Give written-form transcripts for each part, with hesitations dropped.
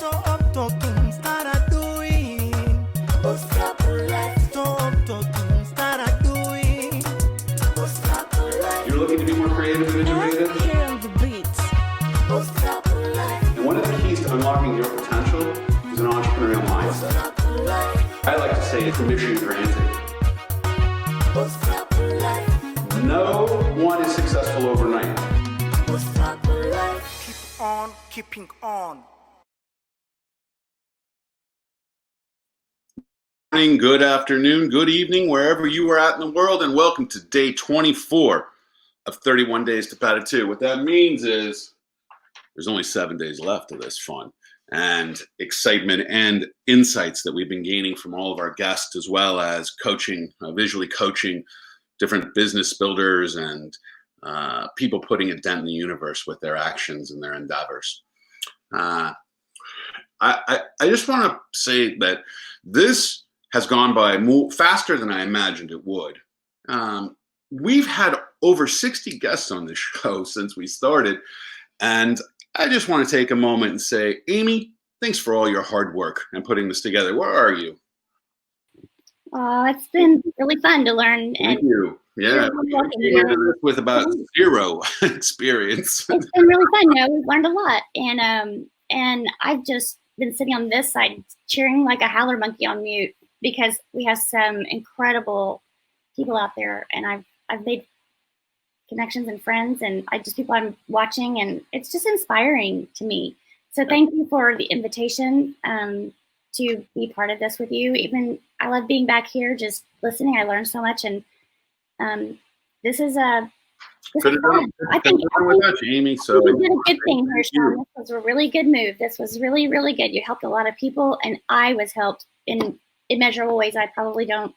You're looking to be more creative and innovative? And one of the keys to unlocking your potential is an entrepreneurial mindset. I like to say it's mission granted. No one is successful overnight. Keep on keeping on. Good morning, good afternoon, good evening, wherever you are at in the world, and welcome to day 24 of 31 Days to PADITU. What that means is there's only 7 days left of this fun and excitement and insights that we've been gaining from all of our guests, as well as coaching, visually coaching different business builders and people putting a dent in the universe with their actions and their endeavors. I just want to say that this has gone by faster than I imagined it would. We've had over 60 guests on this show since we started, and I just want to take a moment and say, Amy, thanks for all your hard work and putting this together. Where are you? It's been really fun to learn. Thank you. Yeah, with about zero experience. It's been really fun. We've learned a lot, and I've just been sitting on this side cheering like a howler monkey on mute because we have some incredible people out there, and I've made connections and friends, and people I'm watching, and it's just inspiring to me. So thank you for the invitation to be part of this with you. Even I love being back here, just listening. I learned so much, and this is fun. I think Amy. So you did a good thing here, Sean. This was a really good move. This was really, really good. You helped a lot of people, and I was helped in immeasurable ways I probably don't.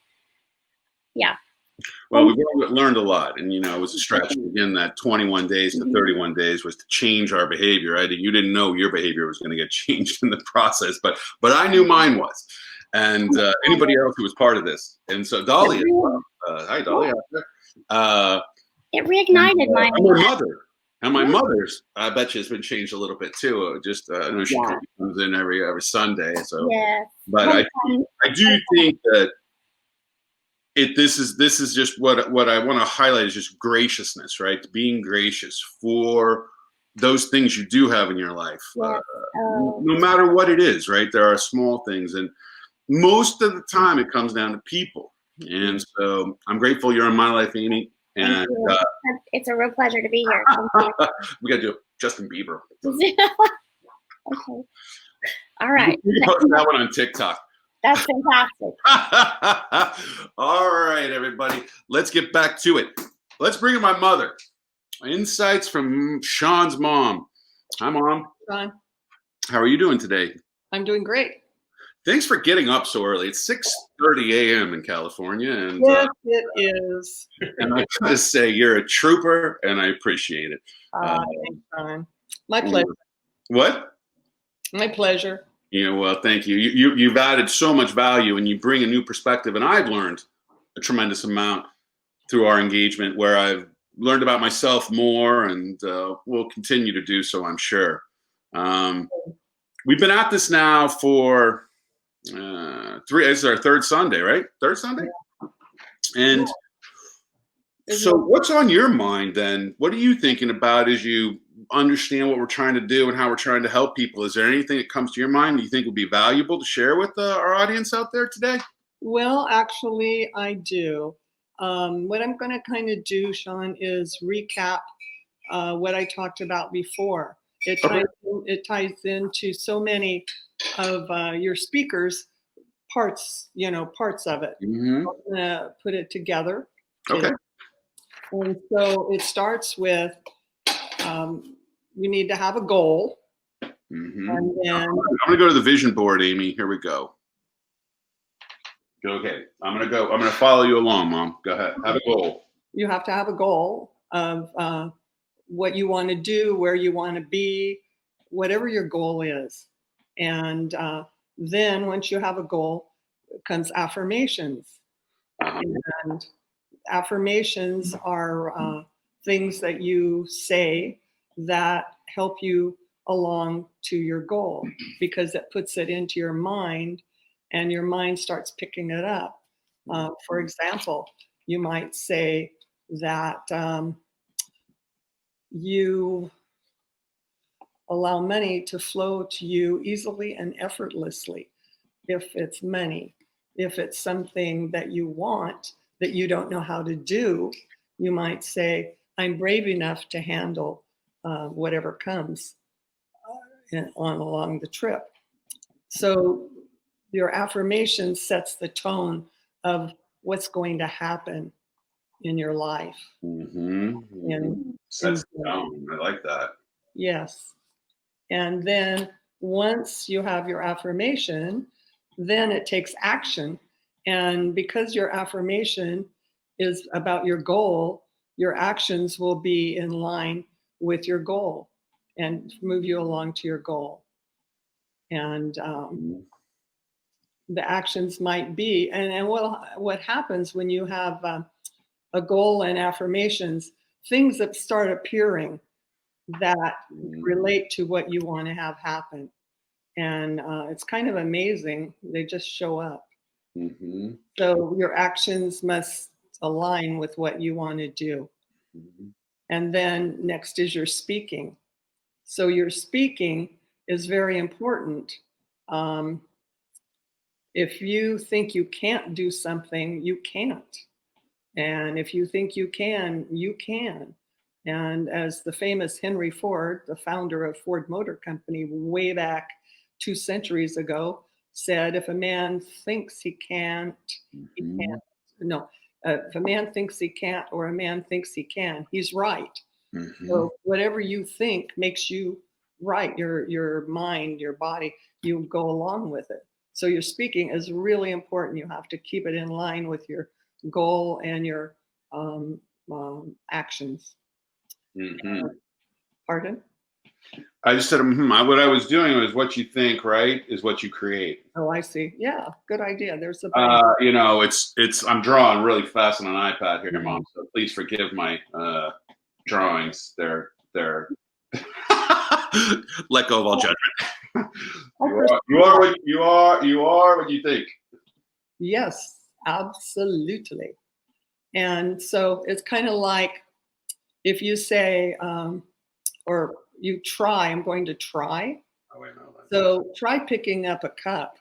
Yeah. Well, we've learned a lot, and it was a stretch. Again, that 21 days to 31 days was to change our behavior. Right? You didn't know your behavior was going to get changed in the process, but I knew mine was, and anybody else who was part of this. And so Dolly, as well. Hi Dolly, out there. It reignited mine. And my mother's, I bet you, has been changed a little bit too. I know she comes in every Sunday. So, yeah. But I do think that this is just what I want to highlight is just graciousness, right? Being gracious for those things you do have in your life, no matter what it is, right? There are small things, and most of the time it comes down to people. And so I'm grateful you're in my life, Amy. And it's a real pleasure to be here. We got to do Justin Bieber. Okay. All right. You can post that one on TikTok. That's fantastic. All right, everybody. Let's get back to it. Let's bring in my mother. Insights from Sean's mom. Hi, Mom. Sean. How are you doing today? I'm doing great. Thanks for getting up so early. It's 6:30 a.m. in California. And, yes, it is. And I gotta say, you're a trooper, and I appreciate it. Thanks, Sean. My pleasure. What? My pleasure. Well, thank you. You've added so much value, and you bring a new perspective. And I've learned a tremendous amount through our engagement, where I've learned about myself more, and will continue to do so, I'm sure. We've been at this now for this is our third Sunday, right? Third Sunday? And so what's on your mind then? What are you thinking about as you understand what we're trying to do and how we're trying to help people? Is there anything that comes to your mind that you think would be valuable to share with our audience out there today? Well, actually, I do. What I'm going to kind of do, Sean, is recap what I talked about before. It ties into so many of your speakers' parts of it. Mm-hmm. I'm going to put it together. Okay. And so it starts with we need to have a goal. Mm-hmm. And then I'm going to go to the vision board, Amy. Here we go. Okay. I'm going to follow you along, Mom. Go ahead. Have a goal. You have to have a goal of what you want to do, where you want to be, whatever your goal is. And then once you have a goal, comes affirmations. And affirmations are things that you say that help you along to your goal, because it puts it into your mind and your mind starts picking it up. For example, you might say that you allow money to flow to you easily and effortlessly. If it's money, if it's something that you want that you don't know how to do, you might say, I'm brave enough to handle whatever comes along the trip. So your affirmation sets the tone of what's going to happen in your life. Sets the tone. I like that. Yes. And then once you have your affirmation, then it takes action. And because your affirmation is about your goal, your actions will be in line with your goal and move you along to your goal. And the actions might be, and what happens when you have a goal and affirmations, things that start appearing that relate to what you want to have happen. And it's kind of amazing. They just show up. So your actions must align with what you want to do. And then next is your speaking. So your speaking is very important. If you think you can't do something, you can't. And if you think you can, you can. And as the famous Henry Ford, the founder of Ford Motor Company, way back 2 centuries ago, said, if a man thinks he can't, he can't. No, if a man thinks he can't or a man thinks he can, he's right. So whatever you think makes you right. Your mind, your body, you go along with it. So your speaking is really important. You have to keep it in line with your goal and your actions. Pardon? I just said, what I was doing was what you think, right, is what you create. Oh, I see. Yeah, good idea. There's the it's I'm drawing really fast on an iPad here, Mom. So please forgive my drawings. They're let go of all judgment. You are what you think. Yes, absolutely. And so it's kind of like if you say, or you try, I'm going to try. Oh, wait, no. So try picking up a cup.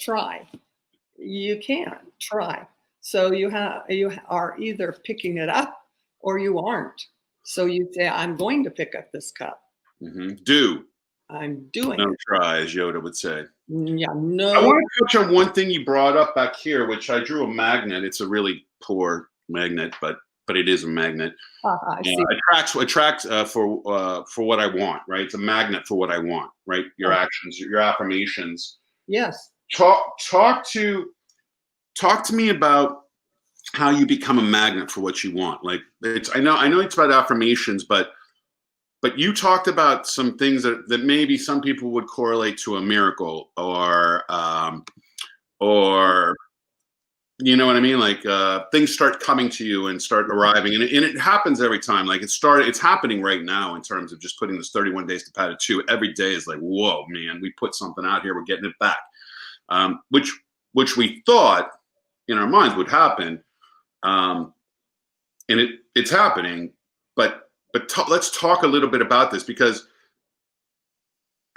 Try. You can't try. So you are either picking it up or you aren't. So you say, I'm going to pick up this cup. Do. I'm doing No it. try, as Yoda would say. Yeah, no. I want to touch on one thing you brought up back here, which I drew a magnet. It's a really poor magnet, but it is a magnet. I see. Attracts for what I want, right? It's a magnet for what I want, right? Your actions, your affirmations. Yes. Talk to me about how you become a magnet for what you want. Like I know it's about affirmations, but you talked about some things that maybe some people would correlate to a miracle or you know what I mean? Like things start coming to you and start arriving, and it happens every time. Like it's happening right now in terms of just putting this 31 days to PADITU. Every day is like, whoa, man, we put something out here, we're getting it back, which we thought in our minds would happen, and it's happening. But let's talk a little bit about this, because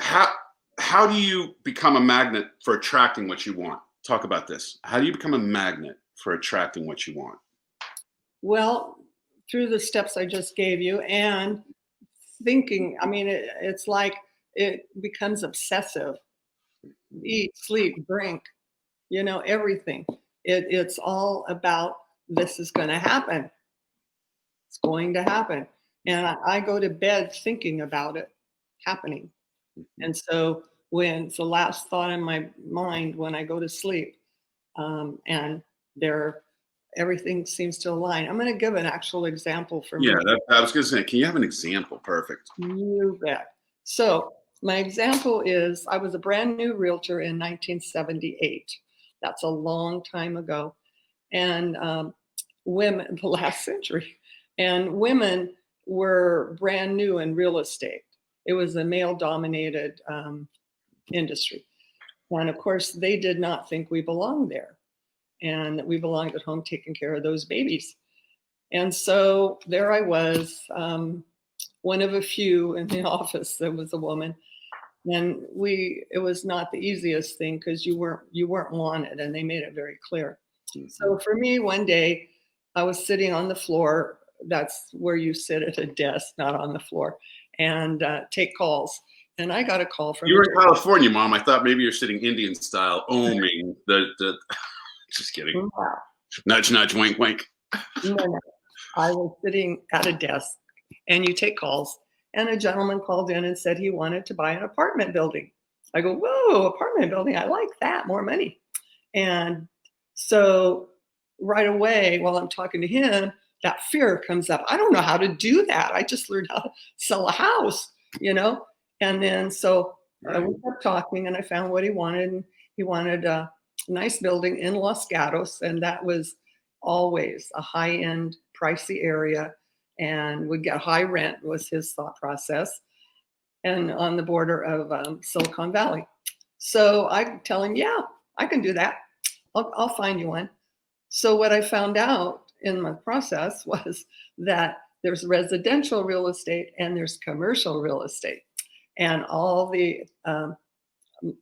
how do you become a magnet for attracting what you want? Talk about this. How do you become a magnet for attracting what you want? Well, through the steps I just gave you and thinking. I mean, it's like it becomes obsessive. Eat, sleep, drink, everything. It's all about this is going to happen. It's going to happen. And I go to bed thinking about it happening. And so when it's the last thought in my mind when I go to sleep, and everything seems to align. I'm going to give an actual example for me. Yeah, I was going to say, can you have an example? Perfect. You bet. So my example is I was a brand new realtor in 1978. That's a long time ago. And women, the last century, and women were brand new in real estate. It was a male-dominated industry. And of course, they did not think we belonged there and that we belonged at home taking care of those babies. And so there I was, one of a few in the office that was a woman. And it was not the easiest thing because you weren't wanted, and they made it very clear. So for me, one day I was sitting on the floor. That's where you sit at a desk, not on the floor, and take calls. And I got a call from. You were in California, Mom. I thought maybe you're sitting Indian style, oming the. Just kidding. Wow. Nudge, nudge, wink, wink. No. I was sitting at a desk, and you take calls. And a gentleman called in and said he wanted to buy an apartment building. I go, whoa, apartment building. I like that. More money. And so right away, while I'm talking to him, that fear comes up. I don't know how to do that. I just learned how to sell a house, And then so we kept talking, and I found what he wanted. And he wanted a nice building in Los Gatos, and that was always a high-end, pricey area, and would get high rent was his thought process, and on the border of Silicon Valley. So I tell him, yeah, I can do that. I'll find you one. So what I found out in my process was that there's residential real estate and there's commercial real estate, and all the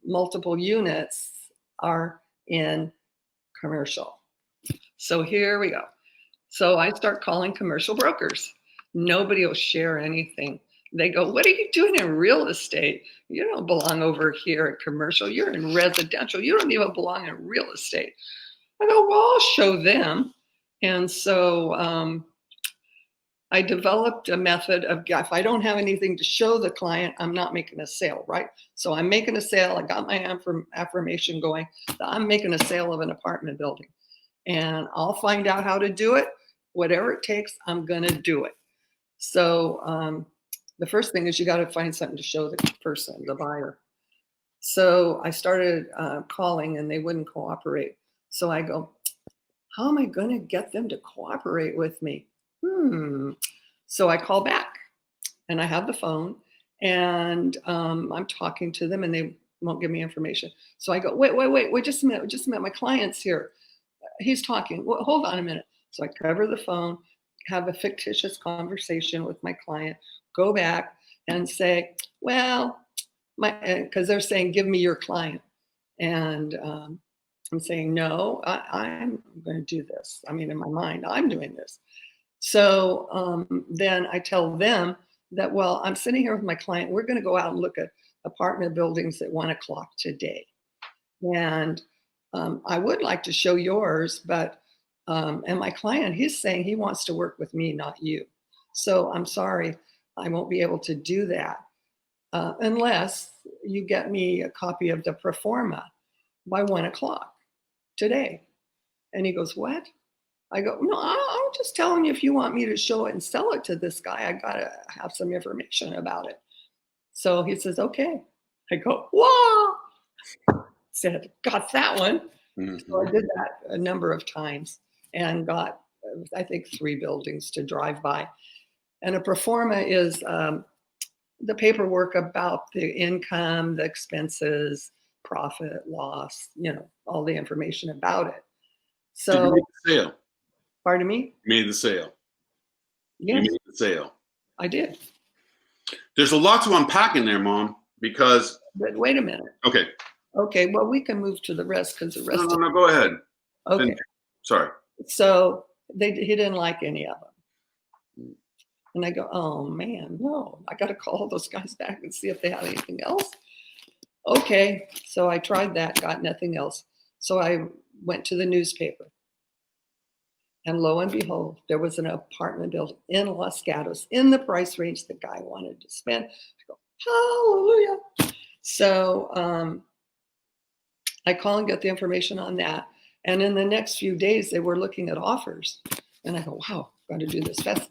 multiple units are in commercial. So here we go. So I start calling commercial brokers. Nobody will share anything. They go, what are you doing in real estate? You don't belong over here at commercial. You're in residential. You don't even belong in real estate. I go, well, I'll show them. And so I developed a method of, if I don't have anything to show the client, I'm not making a sale, right? So I'm making a sale. I got my affirmation going that I'm making a sale of an apartment building. And I'll find out how to do it. Whatever it takes, I'm going to do it. So the first thing is you got to find something to show the person, the buyer. So I started calling, and they wouldn't cooperate. So I go, how am I going to get them to cooperate with me? So I call back, and I have the phone, and I'm talking to them, and they won't give me information. So I go, wait, just a minute. My client's here. He's talking. Well, hold on a minute. So I cover the phone, have a fictitious conversation with my client, go back and say, well, because they're saying, give me your client. And I'm saying, no, I'm going to do this. I mean, in my mind, I'm doing this. So then I tell them that, well, I'm sitting here with my client. We're going to go out and look at apartment buildings at 1 o'clock today. And I would like to show yours, but, and my client, he's saying he wants to work with me, not you. So I'm sorry, I won't be able to do that unless you get me a copy of the pro forma by 1 o'clock today. And he goes, what? I go, no, I'm just telling you, if you want me to show it and sell it to this guy, I got to have some information about it. So he says, okay. I go, whoa. Said, got that one. Mm-hmm. So I did that a number of times and got, I think, 3 buildings to drive by. And a pro forma is the paperwork about the income, the expenses, profit, loss, all the information about it. So, did you make the sale? Pardon me? You made the sale. Yes. You made the sale. I did. There's a lot to unpack in there, Mom, because. But wait a minute. Okay. Okay, well, we can move to the rest because the rest. No, go ahead. Okay. Sorry. So he didn't like any of them. And I go, oh man, no, I got to call those guys back and see if they have anything else. Okay, so I tried that, got nothing else. So I went to the newspaper. And lo and behold, there was an apartment building in Los Gatos in the price range the guy wanted to spend. I go, hallelujah. So I call and get the information on that. And in the next few days, they were looking at offers. And I go, wow, got to do this fast.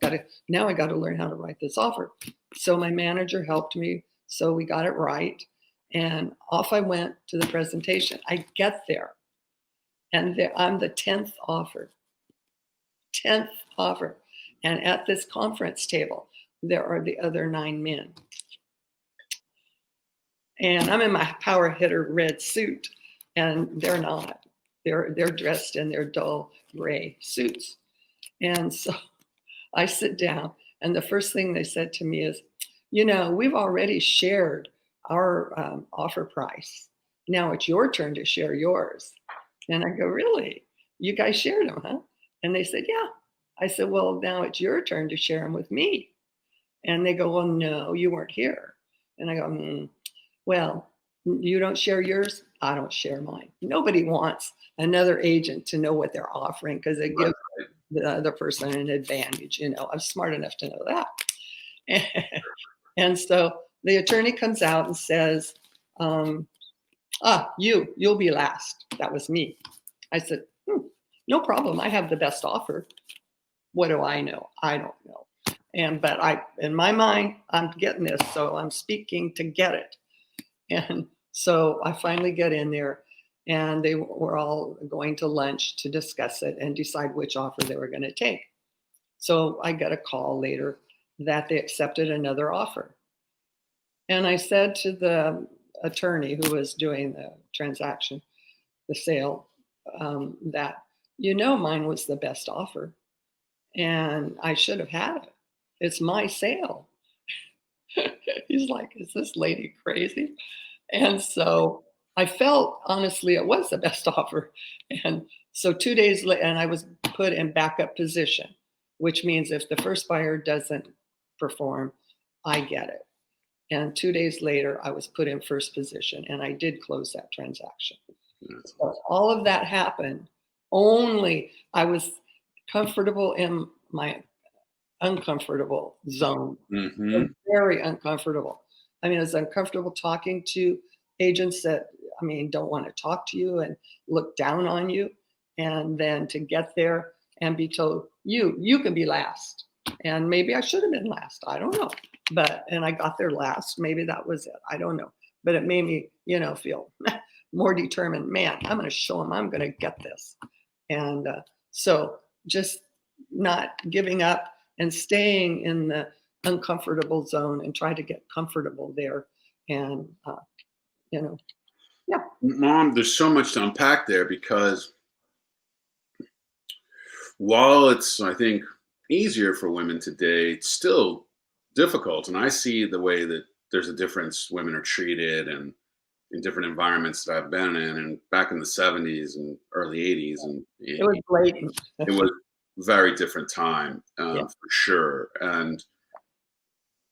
Now I got to learn how to write this offer. So my manager helped me. So we got it right. And off I went to the presentation. I get there. And I'm the 10th offer. 10th offer. And at this conference table, there are the other 9 men. And I'm in my power hitter red suit, and they're not. They're dressed in their dull gray suits. And so I sit down, and the first thing they said to me is, we've already shared our offer price. Now it's your turn to share yours. And I go, really? You guys shared them, huh? And they said, yeah. I said, well, now it's your turn to share them with me. And they go, well, no, you weren't here. And I go, well, you don't share yours, I don't share mine. Nobody wants another agent to know what they're offering because it gives the other person an advantage. I'm smart enough to know that. And so the attorney comes out and says, you'll be last. That was me. I said, no problem. I have the best offer. What do I know? I don't know. But in my mind, I'm getting this. So I'm speaking to get it. And so I finally get in there, and they were all going to lunch to discuss it and decide which offer they were going to take. So I got a call later that they accepted another offer. And I said to the attorney who was doing the transaction, the sale, that, mine was the best offer and I should have had it. It's my sale. He's like, is this lady crazy? And so I felt, honestly, it was the best offer. And so 2 days later, and I was put in backup position, which means if the first buyer doesn't perform, I get it. And 2 days later, I was put in first position, and I did close that transaction. So all of that happened. Only I was comfortable in my uncomfortable zone. Mm-hmm. Very uncomfortable. I mean, I was uncomfortable talking to agents that, don't want to talk to you and look down on you. And then to get there and be told, you can be last. And maybe I should have been last. I don't know. And I got there last. Maybe that was it. I don't know. But it made me, feel more determined. Man, I'm going to show them I'm going to get this. And so just not giving up and staying in the uncomfortable zone and try to get comfortable there. And, yeah. Mom, there's so much to unpack there because while it's, I think, easier for women today, it's still difficult. And I see the way that there's a difference women are treated and in different environments that I've been in, and back in the 70s and early 80s. And it was blatant. It was a very different time, for sure. And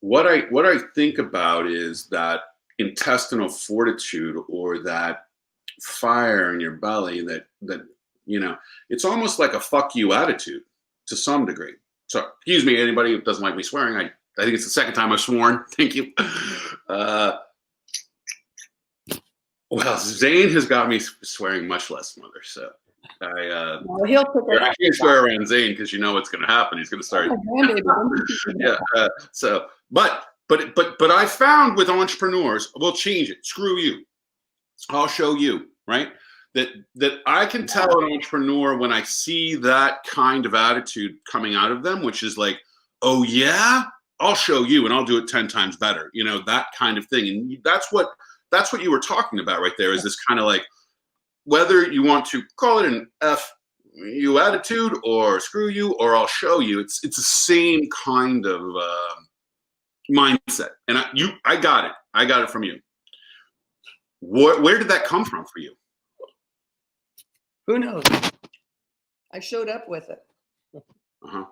what I think about is that intestinal fortitude, or that fire in your belly that it's almost like a fuck you attitude to some degree. So excuse me, anybody who doesn't like me swearing. I think it's the second time I've sworn. Thank you. Well, Zane has got me swearing much less, Mother. So he'll put that. I can't swear around Zane because you know what's going to happen. He's going to start. Yeah. But I found with entrepreneurs, we'll change it. Screw you. I'll show you. Right. That I can tell an entrepreneur when I see that kind of attitude coming out of them, which is like, oh yeah, I'll show you and I'll do it 10 times better. That kind of thing. And that's what you were talking about right there, is this kind of like, whether you want to call it an F you attitude or screw you or I'll show you, it's the same kind of mindset. And I got it from you. Where did that come from for you? Who knows? I showed up with it. Uh-huh.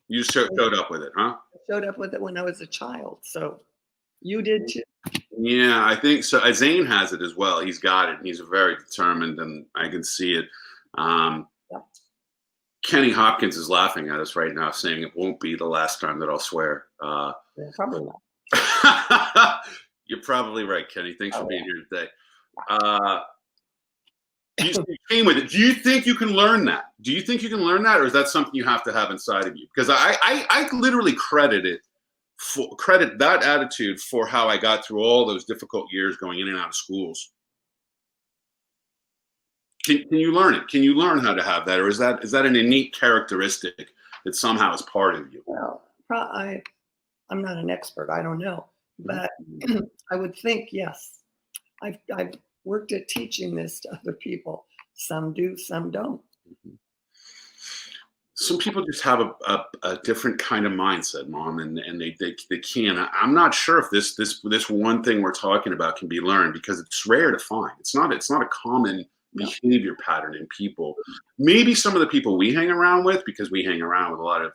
You showed up with it, huh? I showed up with it when I was a child. So you did too. Yeah, I think so. Zane has it as well. He's got it. He's very determined, and I can see it. Kenny Hopkins is laughing at us right now, saying it won't be the last time that I'll swear. Probably not. You're probably right, Kenny. Thanks for being here today. You came with it. Do you think you can learn that? Or is that something you have to have inside of you? Because I literally credit that attitude for how I got through all those difficult years going in and out of schools. Can you learn it? Can you learn how to have that, or is that an innate characteristic that somehow is part of you? Well, I'm not an expert. I don't know, but I would think yes. I've worked at teaching this to other people. Some do, some don't. Some people just have a different kind of mindset, Mom, and they can. I'm not sure if this one thing we're talking about can be learned, because it's rare to find. It's not a common behavior pattern in people. Maybe some of the people we hang around with, because we hang around with a lot of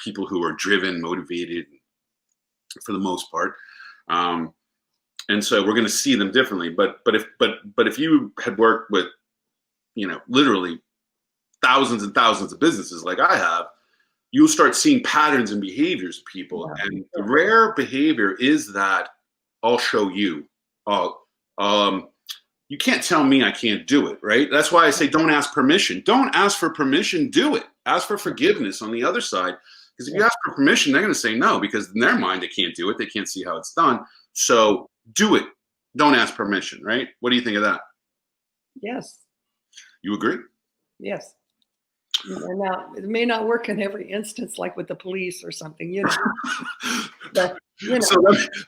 people who are driven, motivated, for the most part, and so we're going to see them differently. But if you had worked with literally thousands and thousands of businesses like I have, you'll start seeing patterns and behaviors of people. Yeah. And the rare behavior is that I'll show you. You can't tell me I can't do it, right? That's why I say don't ask permission. Don't ask for permission, do it. Ask for forgiveness on the other side. Because if you ask for permission, they're going to say no, because in their mind they can't do it. They can't see how it's done. So do it. Don't ask permission, right? What do you think of that? Yes. You agree? Yes. Now, it may not work in every instance, like with the police or something, But, So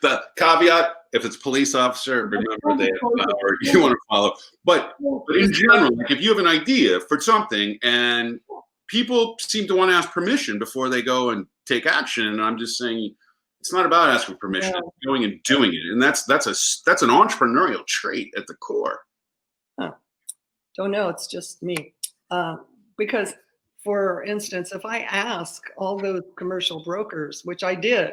the caveat, if it's police officer, remember they have power, you want to follow. But in general, like if you have an idea for something and people seem to want to ask permission before they go and take action, and I'm just saying it's not about asking permission, it's going and doing it. And that's an entrepreneurial trait at the core. Don't know, it's just me. Because, for instance, if I ask all those commercial brokers, which I did,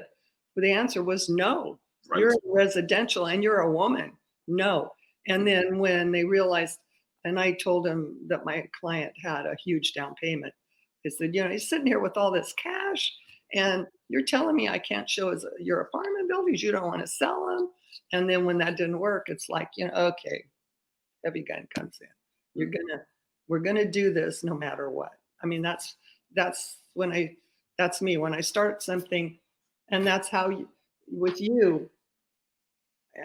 the answer was no. Right. You're residential and you're a woman. No. And then when they realized, and I told them that my client had a huge down payment, they said, he's sitting here with all this cash and you're telling me I can't show your apartment buildings, you don't want to sell them. And then when that didn't work, it's like, okay, heavy gun comes in. We're going to do this no matter what. I mean, that's me when I start something, and that's how with you.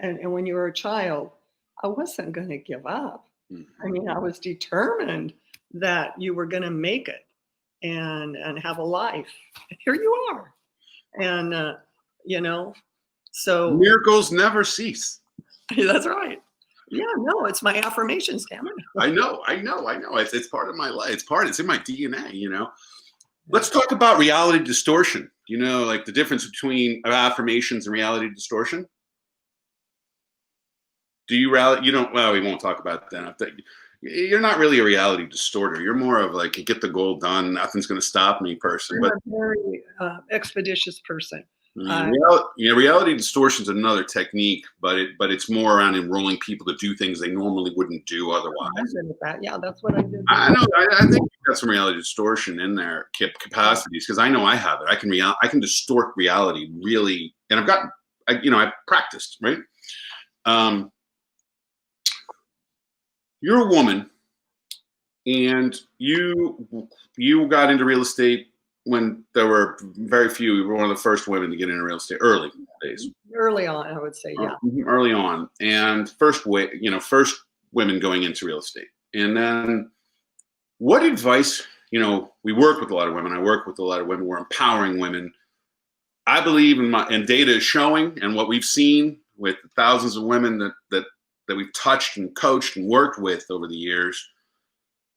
And when you were a child, I wasn't going to give up. I mean, I was determined that you were going to make it and have a life. Here you are. And, so. Miracles never cease. That's right. Yeah, no, it's my affirmations, Cameron. I know. It's part of my life. It's in my DNA, Let's talk about reality distortion. Like the difference between affirmations and reality distortion. We won't talk about that. You're not really a reality distorter. You're more of like a get the goal done, nothing's going to stop me person. I'm a very expeditious person. Reality distortion is another technique, but it's more around enrolling people to do things they normally wouldn't do otherwise. Yeah, that's what I did. I know. I think you've got some reality distortion in there capacities, because I know I have it. I can distort reality really, and I've practiced, right? You're a woman, and you got into real estate when there were very few. You were one of the first women to get into real estate early days. Early on, I would say, yeah. Early on, and first women going into real estate. And then, what advice? We work with a lot of women. I work with a lot of women. We're empowering women. I believe and data is showing, and what we've seen with thousands of women that we've touched and coached and worked with over the years,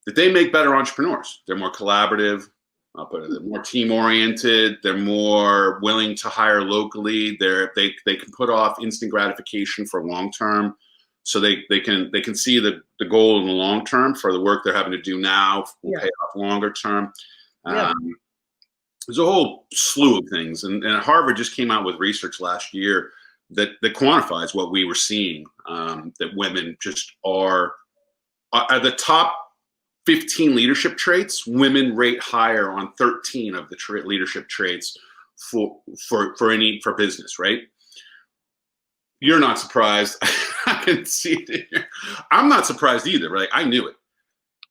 that they make better entrepreneurs. They're more collaborative. They're more team-oriented. They're more willing to hire locally. They can put off instant gratification for long term, so they can see the goal in the long term for the work they're having to do now will pay off longer term. There's a whole slew of things, and Harvard just came out with research last year that quantifies what we were seeing. That women just are at the top 15 leadership traits. Women rate higher on 13 of the leadership traits for business, right? You're not surprised. I can see it here. I'm not surprised either, right? I knew it.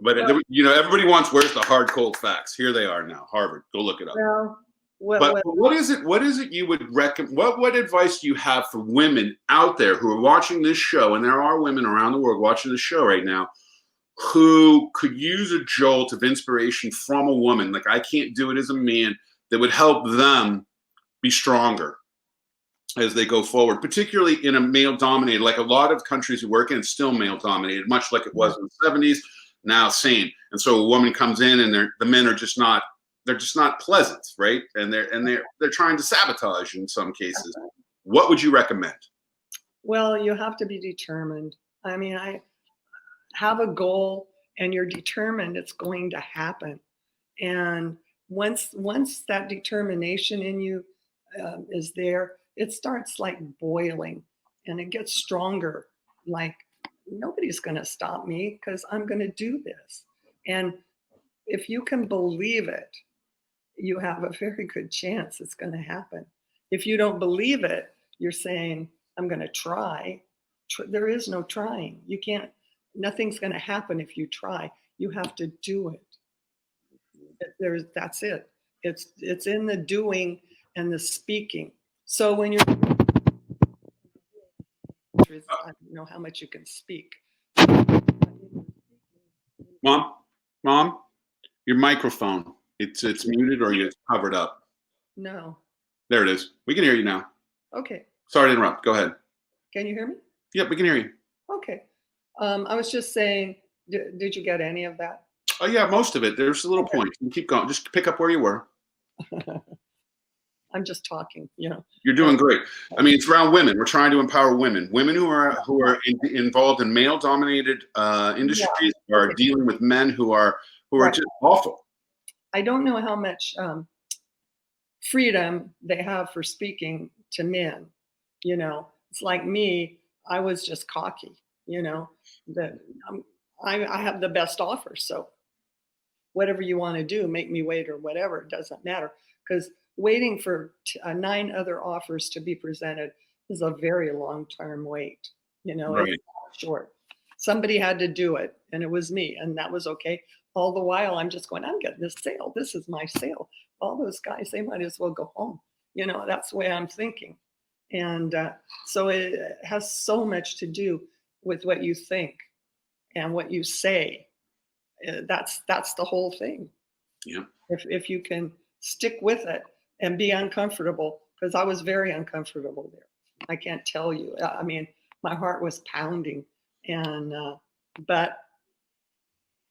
But everybody wants, where's the hard, cold facts? Here they are now. Harvard, go look it up. But what is it you would recommend? What advice do you have for women out there who are watching this show? And there are women around the world watching this show right now who could use a jolt of inspiration from a woman, like I can't do it as a man, that would help them be stronger as they go forward, particularly in a male-dominated, like a lot of countries we work in, it's still male-dominated, much like it was in the 70s. Now, same. And so a woman comes in, and the men are just not. They're just not pleasant, right? And they're trying to sabotage in some cases. What would you recommend? Well, you have to be determined. I mean, I have a goal, and you're determined it's going to happen. And once that determination in you is there, it starts like boiling, and it gets stronger. Like, nobody's going to stop me because I'm going to do this. And if you can believe it, you have a very good chance it's going to happen. If you don't believe it, you're saying, I'm going to try. There is no trying. You can't, nothing's going to happen if you try. You have to do it. That's it. It's in the doing and the speaking. So when you're, I don't know how much you can speak. Mom, your microphone. It's muted or it's covered up. No. There it is. We can hear you now. Okay. Sorry to interrupt. Go ahead. Can you hear me? Yep, we can hear you. Okay. I was just saying, did you get any of that? Oh yeah, most of it. There's a little point. You keep going. Just pick up where you were. I'm just talking, You're doing great. I mean, it's around women. We're trying to empower women. Women who are involved in male-dominated industries are dealing with men who are just awful. I don't know how much freedom they have for speaking to men. It's like me. I was just cocky. That I have the best offer. So whatever you want to do, make me wait or whatever, it doesn't matter. Because waiting for 9 other offers to be presented is a very long-term wait. Right. It's not short. Somebody had to do it, and it was me, and that was okay. All the while, I'm just going, I'm getting this sale. This is my sale. All those guys, they might as well go home. That's the way I'm thinking. And so it has so much to do with what you think and what you say. That's the whole thing. Yeah. If you can stick with it and be uncomfortable, because I was very uncomfortable there. I can't tell you. I mean, my heart was pounding, and but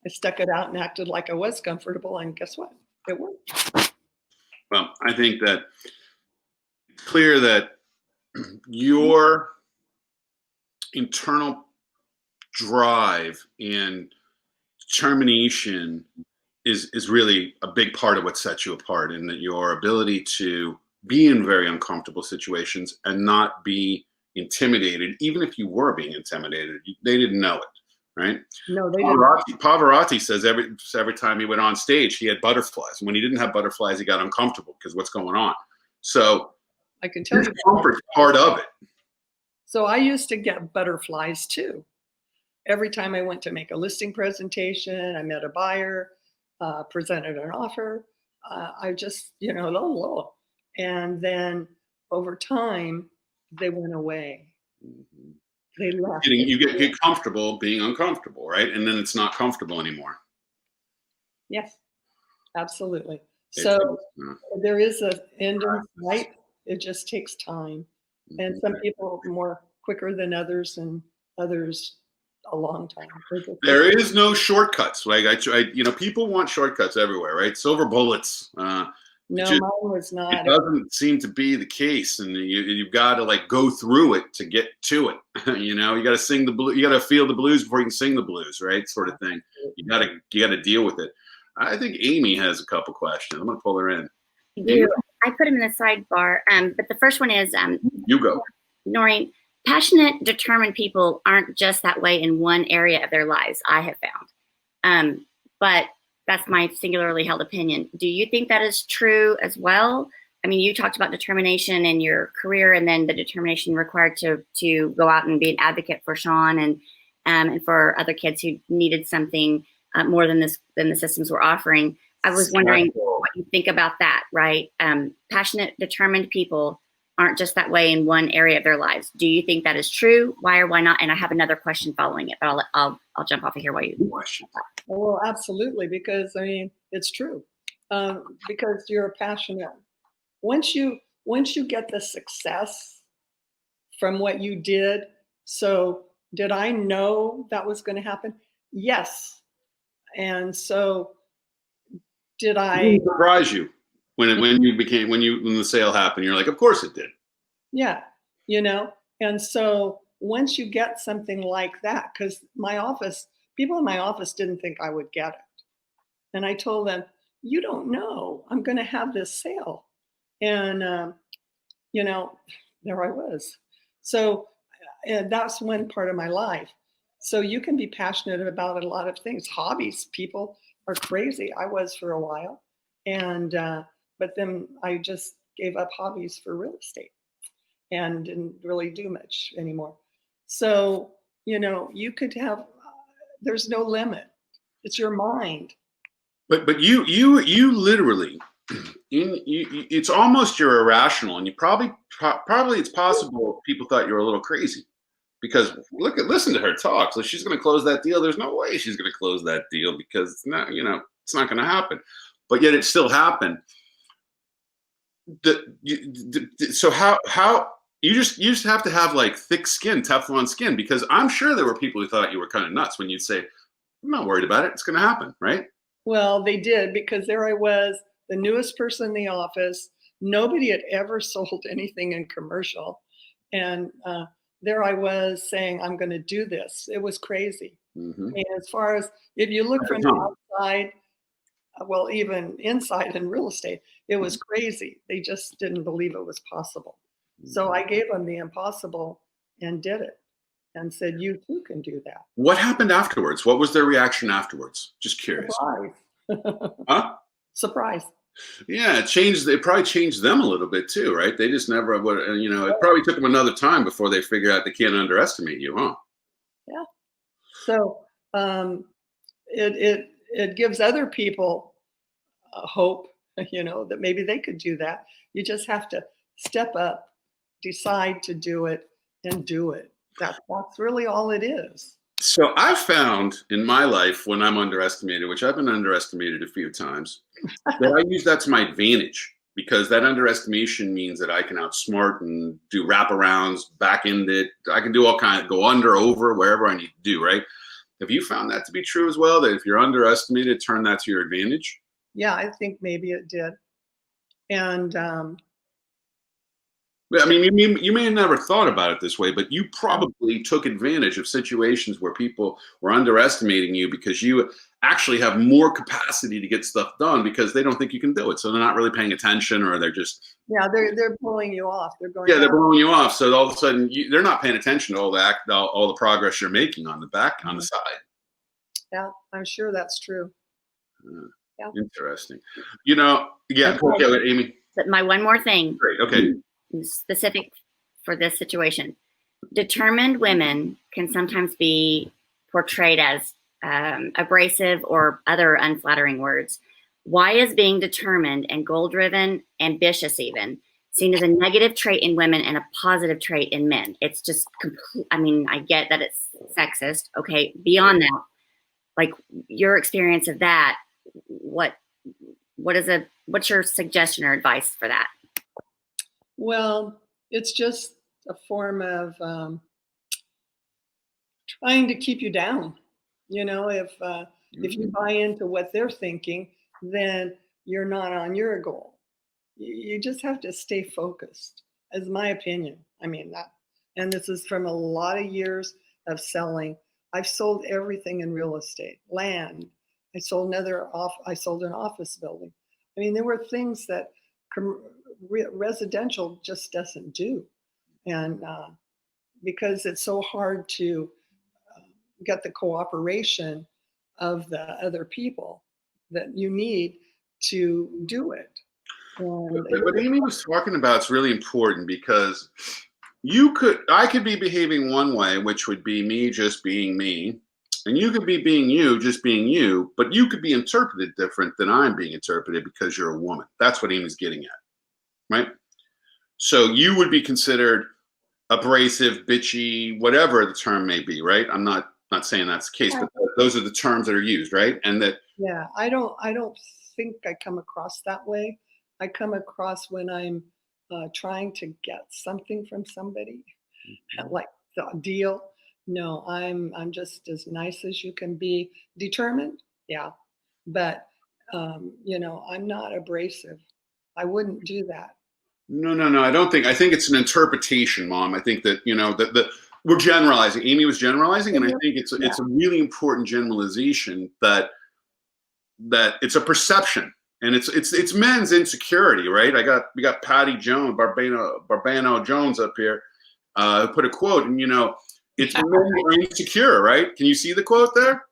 I stuck it out and acted like I was comfortable, and guess what? It worked. Well, I think that it's clear that your internal drive and determination is really a big part of what sets you apart, and that your ability to be in very uncomfortable situations and not be intimidated, even if you were being intimidated, they didn't know it, right? No, they didn't. Pavarotti says every time he went on stage, he had butterflies. And when he didn't have butterflies, he got uncomfortable because what's going on. So I can tell you comfort's part of it. So I used to get butterflies too. Every time I went to make a listing presentation, I met a buyer, presented an offer. I just, low. And then over time, they went away. Mm-hmm. They left. You get comfortable being uncomfortable, right? And then it's not comfortable anymore. Yes, absolutely. So there is an end in sight. It just takes time. And some people more quicker than others, and others a long time. There is no shortcuts. Like people want shortcuts everywhere, right? Silver bullets. No, mine was not. It doesn't seem to be the case, and you've got to go through it to get to it. You got to sing the blues. You got to feel the blues before you can sing the blues, right? Sort of thing. You got to deal with it. I think Amy has a couple questions. I'm gonna pull her in. I put them in the sidebar, but the first one is you go. Noreen. Passionate, determined people aren't just that way in one area of their lives, I have found. But that's my singularly held opinion. Do you think that is true as well? I mean, you talked about determination in your career, and then the determination required to go out and be an advocate for Sean and for other kids who needed something more than the systems were offering. I was wondering what you think about that, right? Passionate, determined people aren't just that way in one area of their lives. Do you think that is true? Why or why not? And I have another question following it, but I'll jump off of here while you question. Well, absolutely, because it's true. Because you're passionate. Once you once you get the success from what you did, so did I know that was going to happen? Yes. And so did It I? didn't surprise you when the sale happened. You're like, of course it did. Yeah, and so once you get something like that, because people in my office didn't think I would get it. And I told them, you don't know, I'm going to have this sale. And, there I was. So that's one part of my life. So you can be passionate about a lot of things. Hobbies, people are crazy. I was for a while. And, but then I just gave up hobbies for real estate and didn't really do much anymore. So, you could have, there's no limit. It's your mind. But you literally, it's almost you're irrational, and you probably it's possible people thought you were a little crazy because listen to her talk. So she's going to close that deal. There's no way she's going to close that deal because it's not going to happen. But yet it still happened. So how you just have to have like thick skin, Teflon skin, because I'm sure there were people who thought you were kind of nuts when you'd say, I'm not worried about it. It's going to happen, right? Well, they did, because there I was, the newest person in the office. Nobody had ever sold anything in commercial. And there I was saying, I'm going to do this. It was crazy. Mm-hmm. And as far as if you look from the outside, well, even inside in real estate, it was crazy. They just didn't believe it was possible. So I gave them the impossible and did it and said, you too can do that. What happened afterwards? What was their reaction afterwards? Just curious. Surprise. Huh? Surprise. Yeah, it probably changed them a little bit too, right? They just never would, it probably took them another time before they figure out they can't underestimate you, huh? Yeah. So it gives other people hope, that maybe they could do that. You just have to step up, decide to do it, and do it. That's really all it is. So I found in my life when I'm underestimated, which I've been underestimated a few times, that I use that to my advantage, because that underestimation means that I can outsmart and do wraparounds, back end it. I can do all kinds, go under, over, wherever I need to do, right? Have you found that to be true as well? That if you're underestimated, turn that to your advantage? Yeah, I think maybe it did. And I mean, you may have never thought about it this way, but you probably took advantage of situations where people were underestimating you because you actually have more capacity to get stuff done because they don't think you can do it. So they're not really paying attention, or they're just they're pulling you off. They're going. Yeah, they're blowing you off. So all of a sudden, they're not paying attention to all the progress you're making on the side. Yeah, I'm sure that's true. Yeah. Interesting. Yeah. Okay, Amy. But my one more thing. Great. Okay. Specific for this situation. Determined women can sometimes be portrayed as abrasive or other unflattering words. Why is being determined and goal-driven, ambitious even, seen as a negative trait in women and a positive trait in men? It's just complete. I mean, I get that it's sexist. Okay, beyond that, like your experience of that, what's your suggestion or advice for that? Well, it's just a form of trying to keep you down. If you buy into what they're thinking, then you're not on your goal. You just have to stay focused, is my opinion. I mean that, and this is from a lot of years of selling. I've sold everything in real estate, land. I sold an office building. I mean, there were things that residential just doesn't do, and because it's so hard to get the cooperation of the other people that you need to do it. What Amy was talking about is really important, because I could be behaving one way, which would be me just being me, and you could be being you, just being you, but you could be interpreted different than I'm being interpreted because you're a woman. That's what Amy's getting at, right? So you would be considered abrasive, bitchy, whatever the term may be, right? I'm not saying that's the case, but those are the terms that are used, right? And that. Yeah, I don't think I come across that way. I come across when I'm trying to get something from somebody, like the deal. No, I'm just as nice as you can be. Determined, yeah, but I'm not abrasive. I wouldn't do that. No. I think it's an interpretation, Mom. I think that, that we're generalizing. Amy was generalizing, and I think it's a really important generalization that it's a perception, and it's men's insecurity, right? We got Patty Jones, Barbano Jones up here, who put a quote, and it's men who are insecure, right? Can you see the quote there?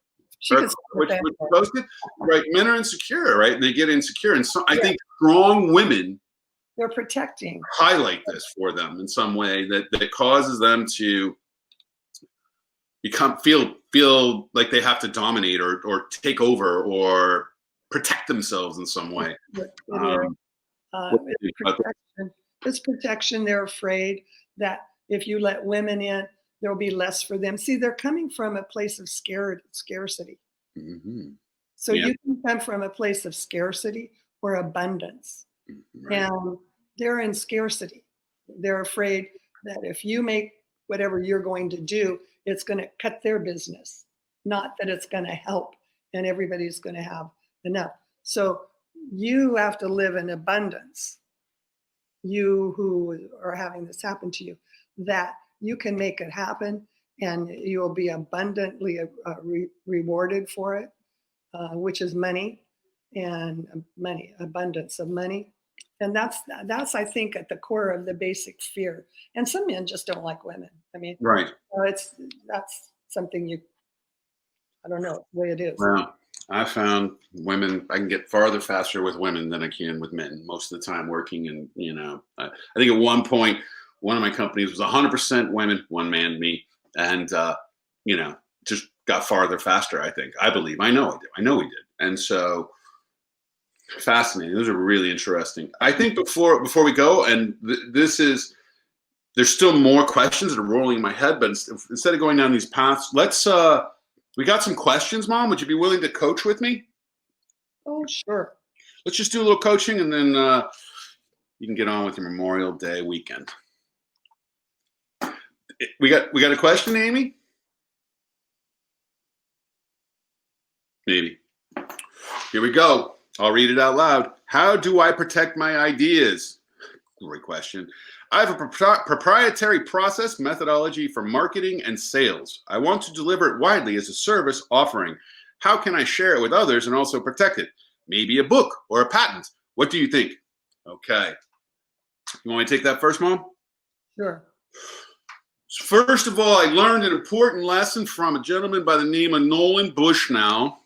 Which posted, right? Men are insecure, right? And they get insecure, and so I think strong women, they're protecting, highlight this for them in some way that causes them to feel like they have to dominate or take over or protect themselves in some way. It's protection. They're afraid that if you let women in, there'll be less for them. See, they're coming from a place of scarcity. Mm-hmm. So you can come from a place of scarcity or abundance. Right. And they're in scarcity. They're afraid that if you make whatever you're going to do, it's going to cut their business, not that it's going to help and everybody's going to have enough. So you have to live in abundance. You who are having this happen to you, that you can make it happen and you'll be abundantly rewarded for it, which is money, abundance of money. And that's I think at the core of the basic fear. And some men just don't like women. I mean, right. That's something I don't know, the way it is. Well, I found women, I can get farther faster with women than I can with men most of the time working. And, I think at one point, one of my companies was 100% women, one man, me. And, just got farther faster, I think. I believe. I know we did. And so fascinating. Those are really interesting. I think before we go, and there's still more questions that are rolling in my head, but instead of going down these paths, let's, we got some questions, Mom. Would you be willing to coach with me? Oh, sure. Let's just do a little coaching, and then you can get on with your Memorial Day weekend. We got a question, Amy? Maybe. Here we go. I'll read it out loud. How do I protect my ideas? Great question. I have a proprietary process methodology for marketing and sales. I want to deliver it widely as a service offering. How can I share it with others and also protect it? Maybe a book or a patent. What do you think? Okay. You want me to take that first, Mom? Sure. First of all, I learned an important lesson from a gentleman by the name of Nolan Bushnell,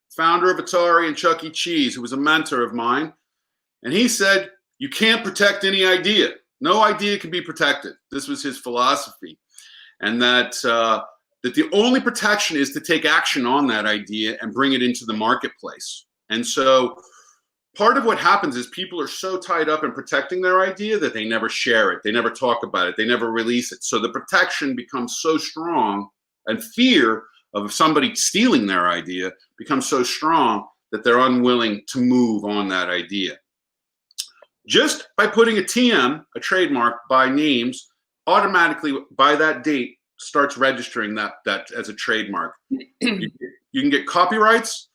founder of Atari and Chuck E. Cheese, who was a mentor of mine. And he said, you can't protect any idea. No idea can be protected. This was his philosophy. And that the only protection is to take action on that idea and bring it into the marketplace. And so part of what happens is people are so tied up in protecting their idea that they never share it. They never talk about it. They never release it. So the protection becomes so strong, and fear of somebody stealing their idea becomes so strong that they're unwilling to move on that idea. Just by putting a TM, a trademark, by names, automatically by that date starts registering that as a trademark. You can get copyrights,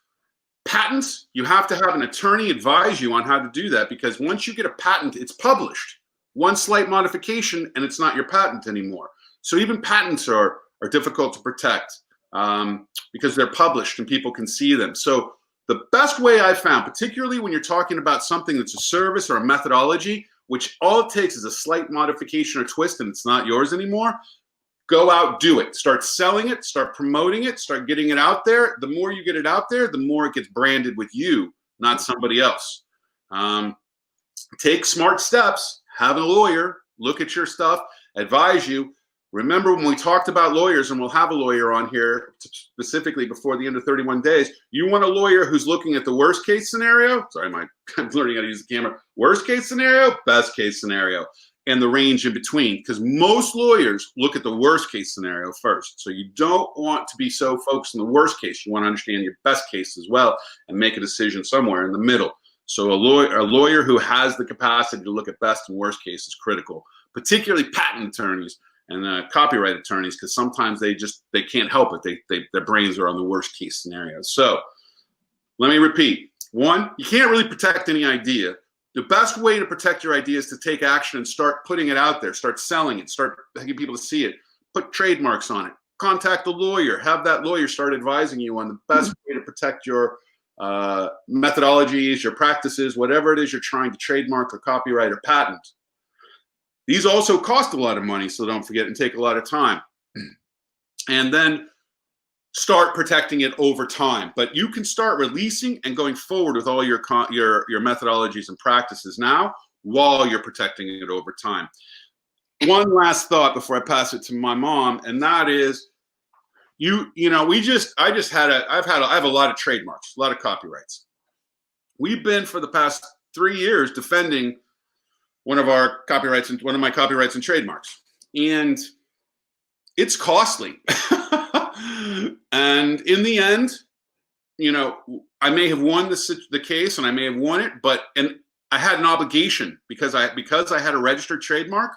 patents. You have to have an attorney advise you on how to do that, because once you get a patent, it's published. One slight modification and it's not your patent anymore. So even patents are difficult to protect because they're published and people can see them. So the best way I've found, particularly when you're talking about something that's a service or a methodology, which all it takes is a slight modification or twist and it's not yours anymore, go out, do it. Start selling it, start promoting it, start getting it out there. The more you get it out there, the more it gets branded with you, not somebody else. Take smart steps, have a lawyer, look at your stuff, advise you. Remember when we talked about lawyers, and we'll have a lawyer on here specifically before the end of 31 days, you want a lawyer who's looking at the worst case scenario. Sorry, I'm learning how to use the camera. Worst case scenario, best case scenario, and the range in between. Because most lawyers look at the worst case scenario first. So you don't want to be so focused on the worst case. You want to understand your best case as well and make a decision somewhere in the middle. So a lawyer who has the capacity to look at best and worst case is critical, particularly patent attorneys and copyright attorneys, because sometimes they can't help it. Their brains are on the worst case scenarios. So let me repeat. One, you can't really protect any idea. The best way to protect your idea is to take action and start putting it out there, start selling it, start getting people to see it, put trademarks on it, contact a lawyer, have that lawyer start advising you on the best way to protect your methodologies, your practices, whatever it is you're trying to trademark or copyright or patent. These also cost a lot of money, so don't forget, and take a lot of time. And then start protecting it over time. But you can start releasing and going forward with all your methodologies and practices now while you're protecting it over time. One last thought before I pass it to my mom, and that is, I have a lot of trademarks, a lot of copyrights. We've been for the past 3 years defending one of my copyrights and trademarks, and it's costly. And in the end, I may have won the case and I may have won it, and I had an obligation because I had a registered trademark.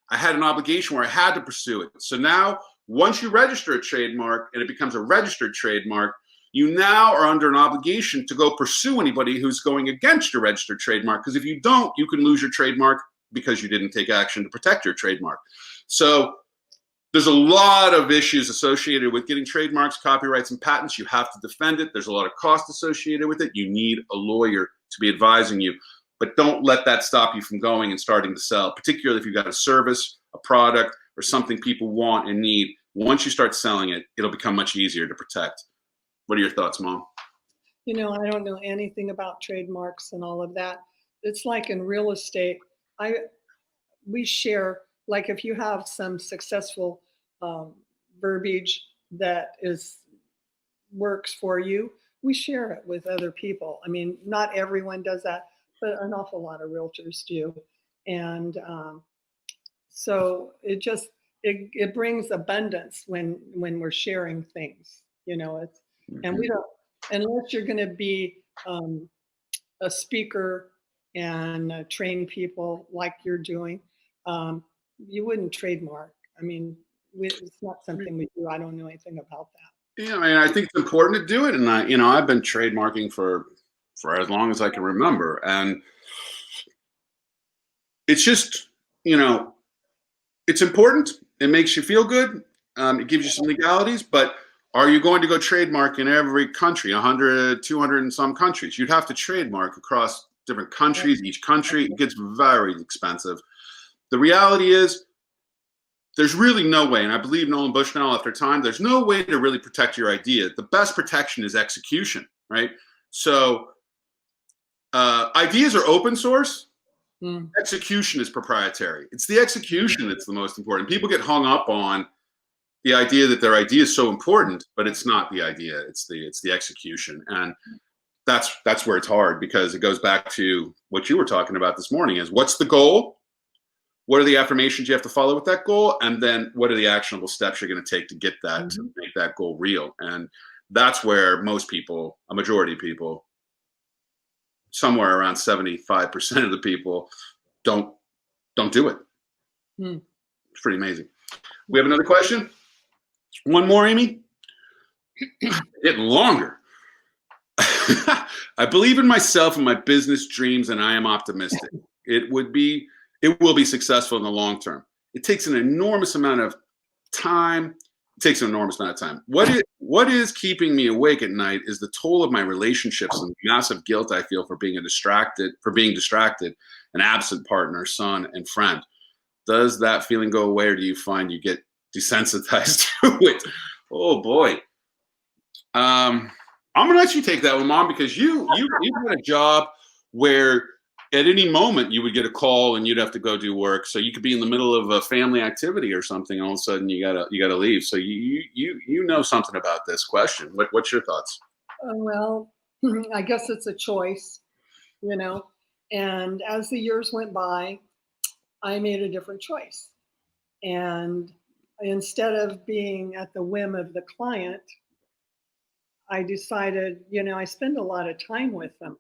I had an obligation where I had to pursue it. So now, once you register a trademark and it becomes a registered trademark, you now are under an obligation to go pursue anybody who's going against your registered trademark. Because if you don't, you can lose your trademark because you didn't take action to protect your trademark. So there's a lot of issues associated with getting trademarks, copyrights, and patents. You have to defend it. There's a lot of cost associated with it. You need a lawyer to be advising you. But don't let that stop you from going and starting to sell, particularly if you've got a service, a product, or something people want and need. Once you start selling it, it'll become much easier to protect. What are your thoughts, Mom? I don't know anything about trademarks and all of that. It's like in real estate. We share, like if you have some successful verbiage that works for you, we share it with other people. I mean, not everyone does that, but an awful lot of realtors do. And so it brings abundance when we're sharing things, and we don't, unless you're going to be a speaker and train people like you're doing, you wouldn't trademark. I mean, it's not something we do. I don't know anything about that. Yeah, I mean, I think it's important to do it, and I've been trademarking for as long as I can remember, and it's just, it's important. It makes you feel good. It gives you some legalities, but are you going to go trademark in every country, 100, 200 and some countries? You'd have to trademark across different countries. Each country, it gets very expensive. The reality is, there's really no way, and I believe Nolan Bushnell after time, there's no way to really protect your idea. The best protection is execution, right? So ideas are open source. Execution is proprietary. It's the execution that's the most important. People get hung up on the idea that their idea is so important, but it's not the idea. It's the execution, and that's where it's hard, because it goes back to what you were talking about this morning: is what's the goal? What are the affirmations you have to follow with that goal? And then what are the actionable steps you're going to take to get that, to make that goal real? And that's where most people, a majority of people, somewhere around 75% of the people don't do it. It's pretty amazing. We have another question. One more, Amy. Getting longer. I believe in myself and my business dreams, and I am optimistic. It will be successful in the long term. It takes an enormous amount of time. What is keeping me awake at night is the toll of my relationships and the massive guilt I feel for being distracted, an absent partner, son, and friend. Does that feeling go away, or do you find you get desensitized to it? Oh boy. I'm gonna let you take that one, Mom, because you've got a job where at any moment you would get a call and you'd have to go do work. So you could be in the middle of a family activity or something, and all of a sudden you gotta leave. So you know something about this question. What's your thoughts? Well, I guess it's a choice, and as the years went by, I made a different choice. And instead of being at the whim of the client, I decided, I spend a lot of time with them.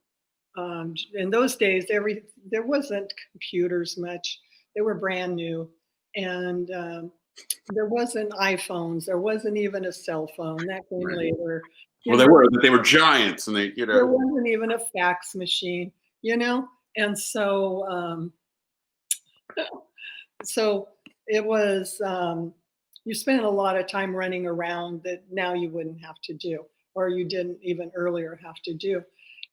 In those days, there wasn't computers much. They were brand new, and there wasn't iPhones. There wasn't even a cell phone. That came Right. later. Well, they were giants, and they, There wasn't even a fax machine, and so it was. You spent a lot of time running around that now you wouldn't have to do, or you didn't even earlier have to do.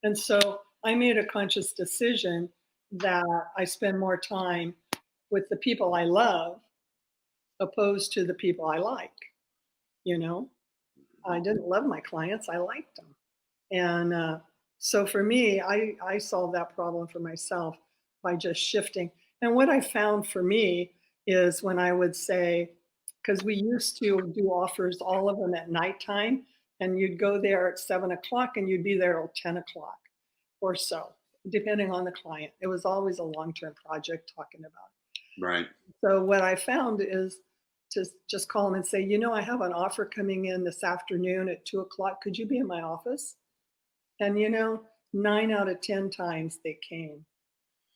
And so I made a conscious decision that I spend more time with the people I love opposed to the people I like. I didn't love my clients, I liked them. And so for me, I solved that problem for myself by just shifting. And what I found for me is when I would say, because we used to do offers, all of them at nighttime, and you'd go there at 7 o'clock and you'd be there till 10 o'clock or so, depending on the client. It was always a long-term project talking about. Right. So what I found is to just call them and say, I have an offer coming in this afternoon at 2 o'clock. Could you be in my office? And 9 out of 10 times they came.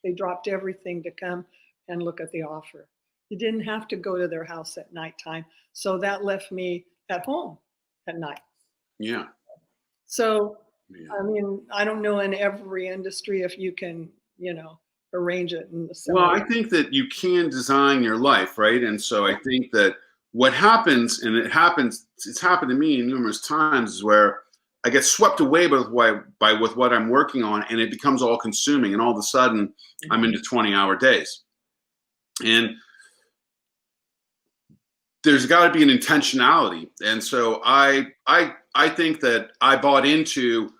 They dropped everything to come and look at the offer. You didn't have to go to their house at nighttime. So that left me at home at night. Yeah. So, Yeah. I mean, I don't know in every industry if you can, arrange it in the same Well, way. I think that you can design your life, right? And so I think that what happens, and it's happened to me numerous times, is where I get swept away with what I'm working on, and it becomes all consuming, and all of a sudden I'm into 20-hour days. And there's got to be an intentionality. And so I think that I bought into,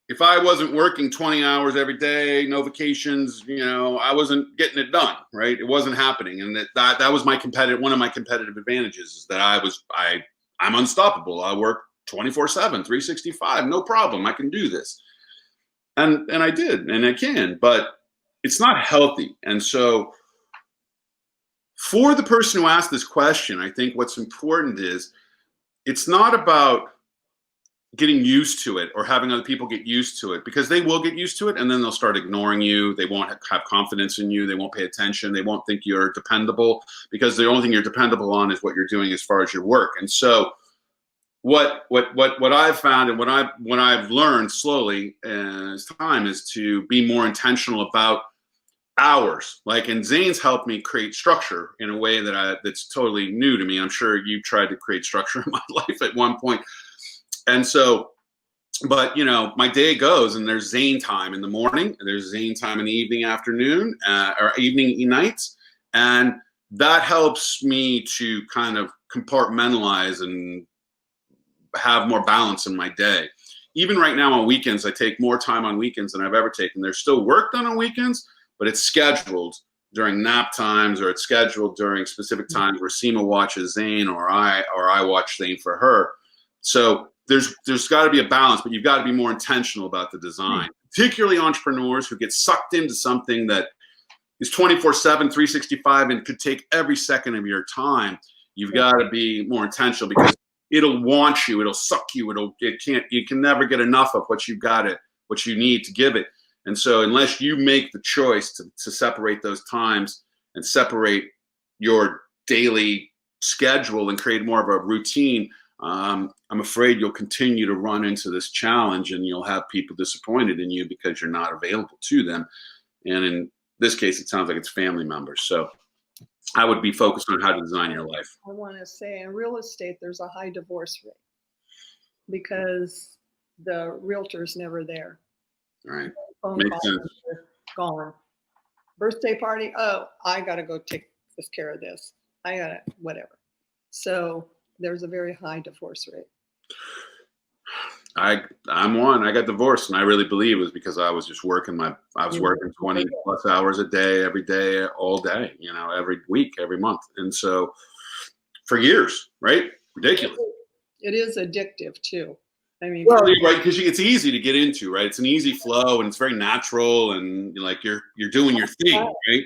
if I wasn't working 20 hours every day, no vacations, I wasn't getting it done, right? It wasn't happening. And that was one of my competitive advantages, is that I'm unstoppable. I work 24/7, 365, no problem. I can do this. And I did, and I can, but it's not healthy. And so for the person who asked this question, I think what's important is, it's not about getting used to it or having other people get used to it, because they will get used to it and then they'll start ignoring you. They won't have confidence in you. They won't pay attention. They won't think you're dependable, because the only thing you're dependable on is what you're doing as far as your work. And so what I've found, and what I've learned slowly as time, is to be more intentional about hours. And Zane's helped me create structure in a way that's totally new to me. I'm sure you tried to create structure in my life at one point. And so, but my day goes, and there's Zane time in the morning, and there's Zane time in the evening, afternoon, or evening, nights. And that helps me to kind of compartmentalize and have more balance in my day. Even right now on weekends, I take more time on weekends than I've ever taken. There's still work done on weekends, but it's scheduled during nap times, or it's scheduled during specific times where Seema watches Zane, or I watch Zane for her. So there's got to be a balance, but you've got to be more intentional about the design, particularly entrepreneurs who get sucked into something that is 24/7, 365, and could take every second of your time. You've got to be more intentional, because it'll want you, it'll suck you, you can never get enough of what you need to give it. And so unless you make the choice to separate those times and separate your daily schedule and create more of a routine, I'm afraid you'll continue to run into this challenge, and you'll have people disappointed in you because you're not available to them. And in this case, it sounds like it's family members. So I would be focused on how to design your life. I want to say, in real estate, there's a high divorce rate because the realtor's never there. Right. Phone Makes calls sense. are gone. Birthday party, oh, I got to go take this care of this. I got to whatever. So there's a very high divorce rate. I'm one. I got divorced, and I really believe it was because I was just working 20 plus hours a day, every day, all day, every week, every month. And so for years, right? Ridiculous. It is addictive too. I mean, well, you're right, because it's easy to get into, right? It's an easy flow, and it's very natural, and you're doing your thing, right?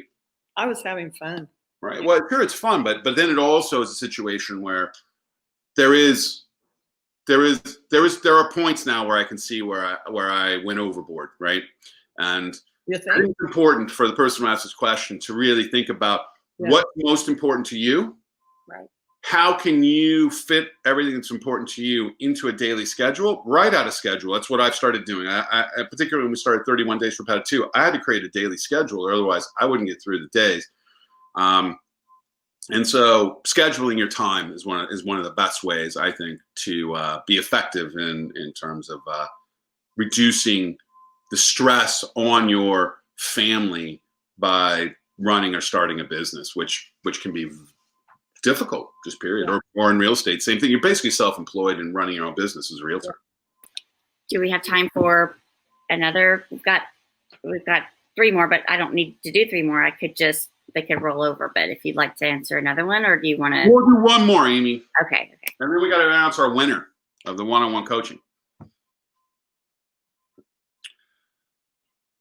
I was having fun. Right. Well, sure, it's fun, but then it also is a situation where there are points now where I can see where I went overboard, right? And You I think? think it's important for the person who asked this question to really think about what's most important to you. Right. How can you fit everything that's important to you into a daily schedule? Write out a schedule. That's what I've started doing. I particularly when we started 31 Days for PADITU, I had to create a daily schedule, or otherwise I wouldn't get through the days. And so scheduling your time is one of the best ways, I think, to be effective in terms of reducing the stress on your family by running or starting a business, which can be difficult, just period. Or in real estate, same thing. You're basically self-employed and running your own business as a realtor. Do we have time for another? We've got 3 more, but I don't need to do 3 more. They could roll over. But if you'd like to answer another one, or do you want to? We'll do one more, Amy. Okay. And then we got to announce our winner of the one-on-one coaching.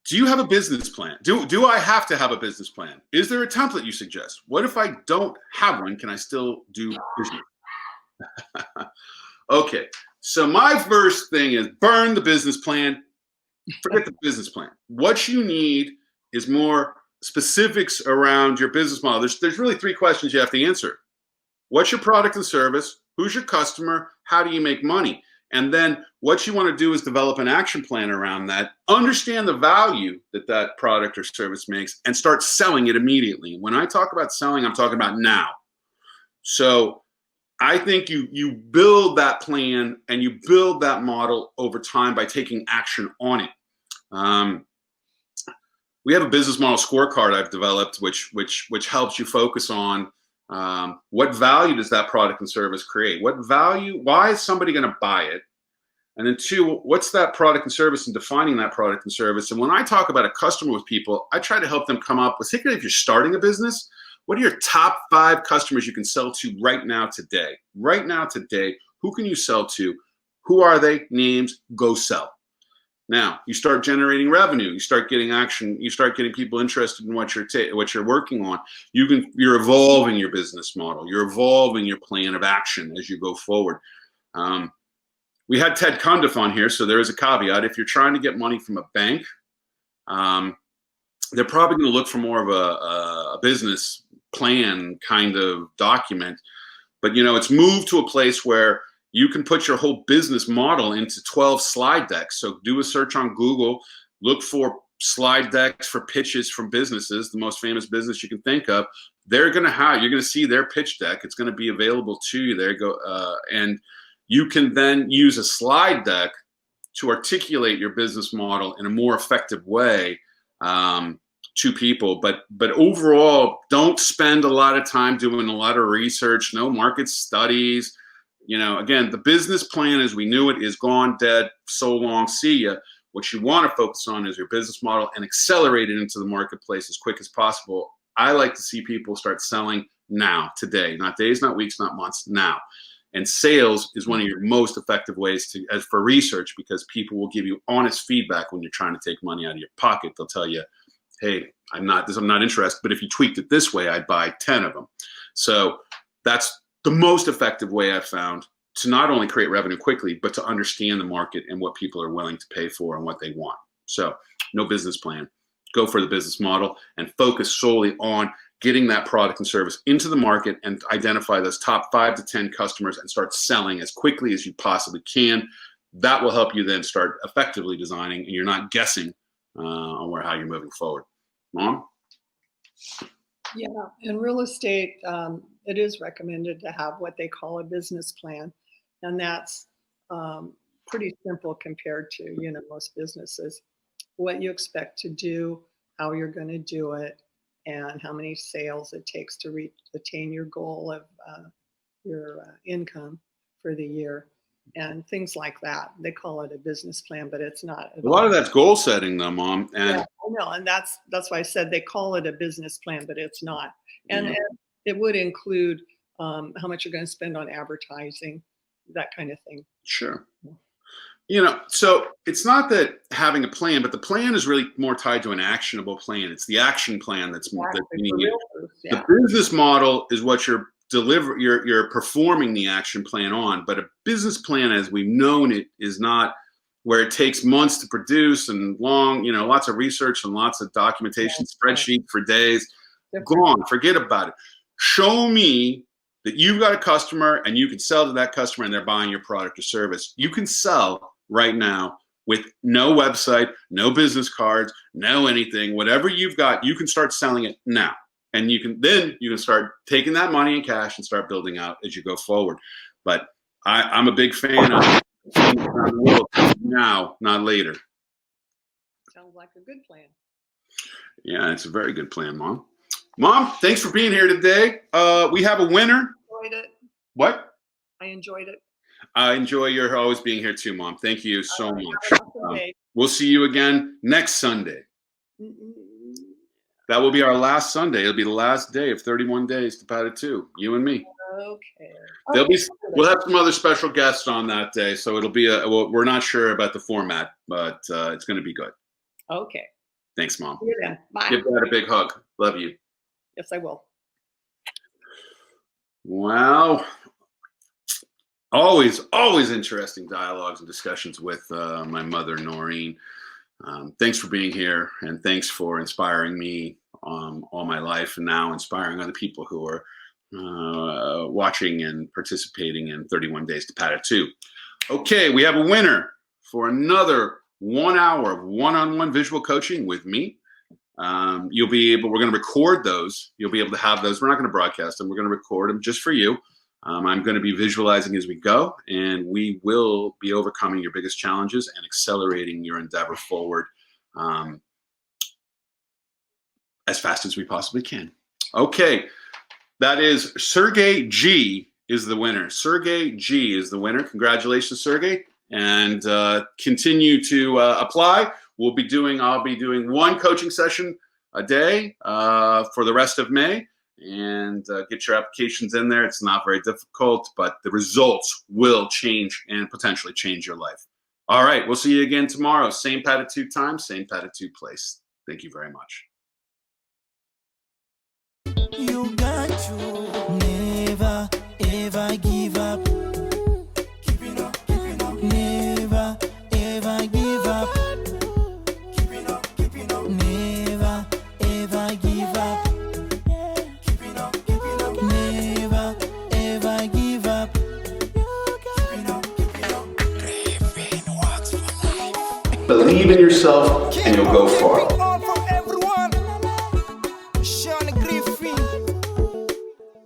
Do you have a business plan? Do I have to have a business plan? Is there a template you suggest? What if I don't have one? Can I still do business? Okay, so my first thing is burn the business plan. Forget the business plan. What you need is more specifics around your business model. There's really 3 questions you have to answer. What's your product and service? Who's your customer? How do you make money? And then what you want to do is develop an action plan around that, understand the value that that product or service makes, and start selling it immediately. When I talk about selling, I'm talking about now. So I think you build that plan and you build that model over time by taking action on it. We have a business model scorecard I've developed, which helps you focus on what value does that product and service create? What value? Why is somebody going to buy it? And then 2, what's that product and service and defining that product and service? And when I talk about a customer with people, I try to help them come up, particularly if you're starting a business, what are your top 5 customers you can sell to right now today? Right now today, who can you sell to? Who are they? Names, go sell. Now, you start generating revenue, you start getting action, you start getting people interested in what you're working on. You're evolving your business model, you're evolving your plan of action as you go forward. We had Ted Cundiff on here, so there is a caveat. If you're trying to get money from a bank, they're probably going to look for more of a business plan kind of document. But it's moved to a place where you can put your whole business model into 12 slide decks. So do a search on Google, look for slide decks for pitches from businesses, the most famous business you can think of. You're going to see their pitch deck. It's going to be available to you. There you go. And you can then use a slide deck to articulate your business model in a more effective way to people. But overall, don't spend a lot of time doing a lot of research, no market studies. Again, the business plan as we knew it is gone, dead, so long, see ya. What you want to focus on is your business model and accelerate it into the marketplace as quick as possible. I like to see people start selling now, today, not days, not weeks, not months, now. And sales is one of your most effective ways for research, because people will give you honest feedback when you're trying to take money out of your pocket. They'll tell you, hey, I'm not interested, but if you tweaked it this way, I'd buy 10 of them. So that's the most effective way I've found to not only create revenue quickly, but to understand the market and what people are willing to pay for and what they want. So no business plan. Go for the business model and focus solely on getting that product and service into the market and identify those top 5 to 10 customers and start selling as quickly as you possibly can. That will help you then start effectively designing, and you're not guessing on how you're moving forward. Mom? Yeah, in real estate, it is recommended to have what they call a business plan. And that's pretty simple compared to, most businesses. What you expect to do, how you're going to do it, and how many sales it takes to attain your goal of your income for the year, and things like that. They call it a business plan, but it's not. A lot of that's goal setting, though, Mom. And yeah, I know, and that's why I said they call it a business plan, but it's not. And it would include how much you're going to spend on advertising, that kind of thing. Sure. So it's not that having a plan, but the plan is really more tied to an actionable plan. It's the action plan that's more that you need. The business model is what you're performing the action plan on, but a business plan as we've known it is not where it takes months to produce and long, lots of research and lots of documentation, spreadsheets for days. Gone, forget about it. Show me that you've got a customer and you can sell to that customer and they're buying your product or service. You can sell right now with no website, no business cards, no anything. Whatever you've got, you can start selling it now. And you can start taking that money in cash and start building out as you go forward. But I'm a big fan of now, not later. Sounds like a good plan. Yeah, it's a very good plan, Mom. Mom, thanks for being here today. We have a winner. Enjoyed it. What? I enjoyed it. I enjoy your always being here too, Mom. Thank you so much. Have an awesome day. We'll see you again next Sunday. That will be our last Sunday. It'll be the last day of 31 days to PADITU, you and me. Okay. We'll have some other special guests on that day, so it'll be we're not sure about the format, but it's going to be good. Okay. Thanks, Mom. See you then. Bye. Give Dad a big hug. Love you. Yes, I will. Wow. Always interesting dialogues and discussions with my mother, Noreen. Thanks for being here, and thanks for inspiring me all my life, and now inspiring other people who are watching and participating in 31 Days to PADITU. Okay, we have a winner for another 1 hour of one-on-one visual coaching with me. We're going to record those. You'll be able to have those. We're not going to broadcast them. We're going to record them just for you. I'm going to be visualizing as we go, and we will be overcoming your biggest challenges and accelerating your endeavor forward as fast as we possibly can. Okay, that is Sergey G is the winner. Sergey G is the winner. Congratulations, Sergey, and continue to apply. I'll be doing one coaching session a day for the rest of May. And get your applications in there. It's not very difficult, but the results will change and potentially change your life. All right, we'll see you again tomorrow. Same PADITU time, same PADITU place. Thank you very much. You got to never ever give up. Keep it up, keep it up. Never ever give up. Keep it up, keep it up. Never ever give up. Never ever give up. Believe in yourself and you'll go far.